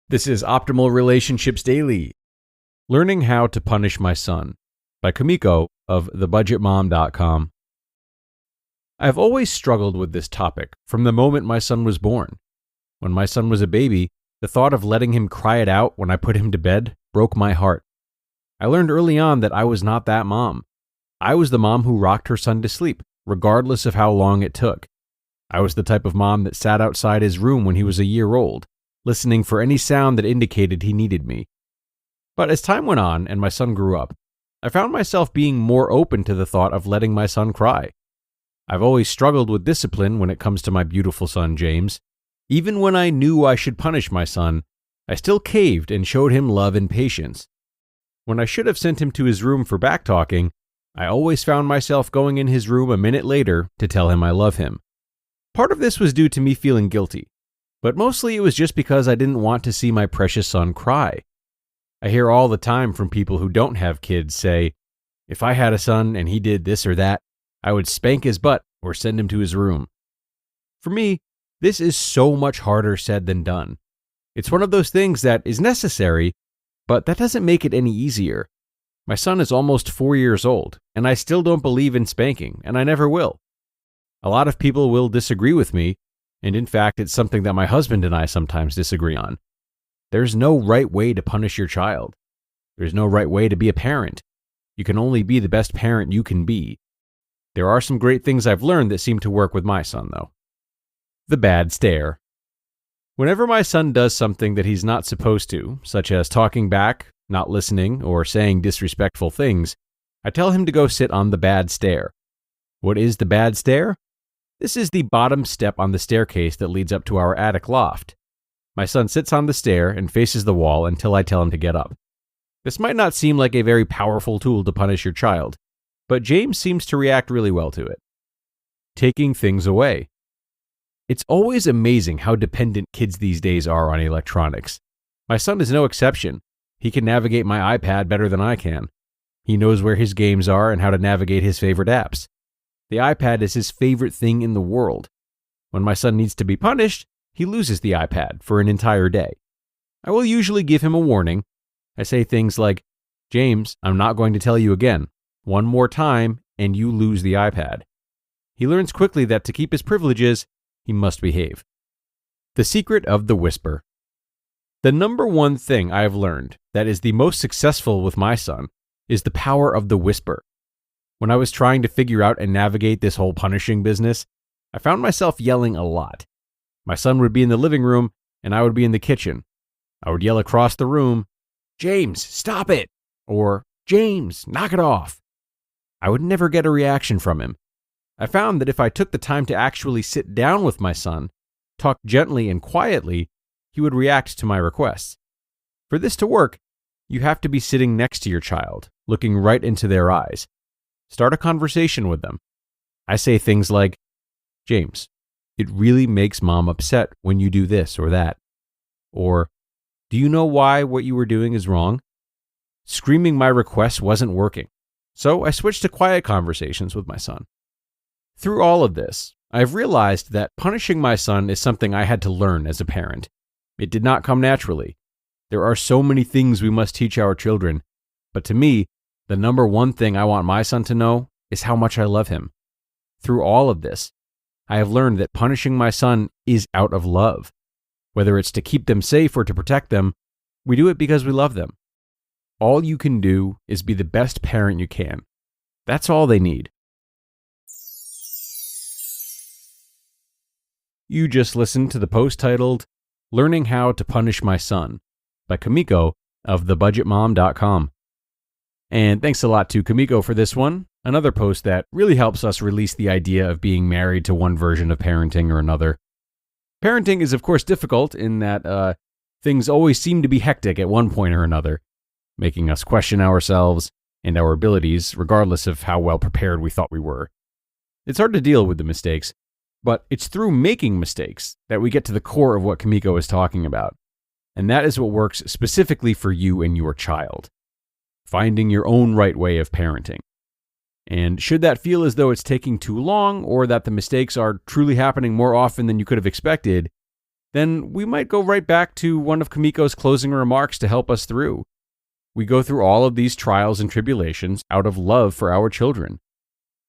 This is Optimal Relationships Daily, Learning How to Punish My Son by Kumiko of thebudgetmom.com. I've always struggled with this topic from the moment my son was born. When my son was a baby, the thought of letting him cry it out when I put him to bed broke my heart. I learned early on that I was not that mom. I was the mom who rocked her son to sleep, regardless of how long it took. I was the type of mom that sat outside his room when he was a year old, listening for any sound that indicated he needed me. But as time went on and my son grew up, I found myself being more open to the thought of letting my son cry. I've always struggled with discipline when it comes to my beautiful son, James. Even when I knew I should punish my son, I still caved and showed him love and patience. When I should have sent him to his room for backtalking, I always found myself going in his room a minute later to tell him I love him. Part of this was due to me feeling guilty, but mostly it was just because I didn't want to see my precious son cry. I hear all the time from people who don't have kids say, if I had a son and he did this or that, I would spank his butt or send him to his room. For me, this is so much harder said than done. It's one of those things that is necessary, but that doesn't make it any easier. My son is almost 4 years old, and I still don't believe in spanking, and I never will. A lot of people will disagree with me, and in fact, it's something that my husband and I sometimes disagree on. There's no right way to punish your child. There's no right way to be a parent. You can only be the best parent you can be. There are some great things I've learned that seem to work with my son, though. The bad stare. Whenever my son does something that he's not supposed to, such as talking back, not listening, or saying disrespectful things, I tell him to go sit on the bad stare. What is the bad stare? This is the bottom step on the staircase that leads up to our attic loft. My son sits on the stair and faces the wall until I tell him to get up. This might not seem like a very powerful tool to punish your child, but James seems to react really well to it. Taking things away. It's always amazing how dependent kids these days are on electronics. My son is no exception. He can navigate my iPad better than I can. He knows where his games are and how to navigate his favorite apps. The iPad is his favorite thing in the world. When my son needs to be punished, he loses the iPad for an entire day. I will usually give him a warning. I say things like, James, I'm not going to tell you again. One more time, and you lose the iPad. He learns quickly that to keep his privileges, he must behave. The secret of the whisper. The number one thing I have learned that is the most successful with my son is the power of the whisper. When I was trying to figure out and navigate this whole punishing business, I found myself yelling a lot. My son would be in the living room, and I would be in the kitchen. I would yell across the room, James, stop it! Or, James, knock it off! I would never get a reaction from him. I found that if I took the time to actually sit down with my son, talk gently and quietly, he would react to my requests. For this to work, you have to be sitting next to your child, looking right into their eyes. Start a conversation with them. I say things like, James, it really makes mom upset when you do this or that. Or, do you know why what you were doing is wrong? Screaming my requests wasn't working, so I switched to quiet conversations with my son. Through all of this, I've realized that punishing my son is something I had to learn as a parent. It did not come naturally. There are so many things we must teach our children, but to me, the number one thing I want my son to know is how much I love him. Through all of this, I have learned that punishing my son is out of love. Whether it's to keep them safe or to protect them, we do it because we love them. All you can do is be the best parent you can. That's all they need. You just listened to the post titled, Learning How to Punish My Son by Kumiko of thebudgetmom.com. And thanks a lot to Kumiko for this one, another post that really helps us release the idea of being married to one version of parenting or another. Parenting is of course difficult in that things always seem to be hectic at one point or another, making us question ourselves and our abilities regardless of how well prepared we thought we were. It's hard to deal with the mistakes, but it's through making mistakes that we get to the core of what Kumiko is talking about. And that is what works specifically for you and your child. Finding your own right way of parenting. And should that feel as though it's taking too long or that the mistakes are truly happening more often than you could have expected, then we might go right back to one of Kumiko's closing remarks to help us through. We go through all of these trials and tribulations out of love for our children.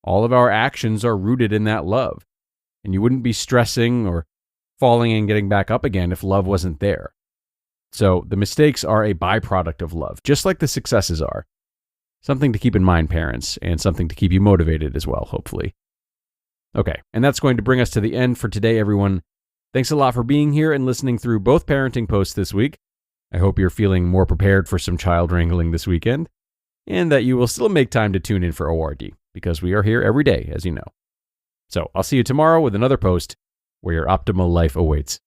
All of our actions are rooted in that love, and you wouldn't be stressing or falling and getting back up again if love wasn't there. So the mistakes are a byproduct of love, just like the successes are. Something to keep in mind, parents, and something to keep you motivated as well, hopefully. Okay, and that's going to bring us to the end for today, everyone. Thanks a lot for being here and listening through both parenting posts this week. I hope you're feeling more prepared for some child wrangling this weekend, and that you will still make time to tune in for ORD, because we are here every day, as you know. So I'll see you tomorrow with another post where your optimal life awaits.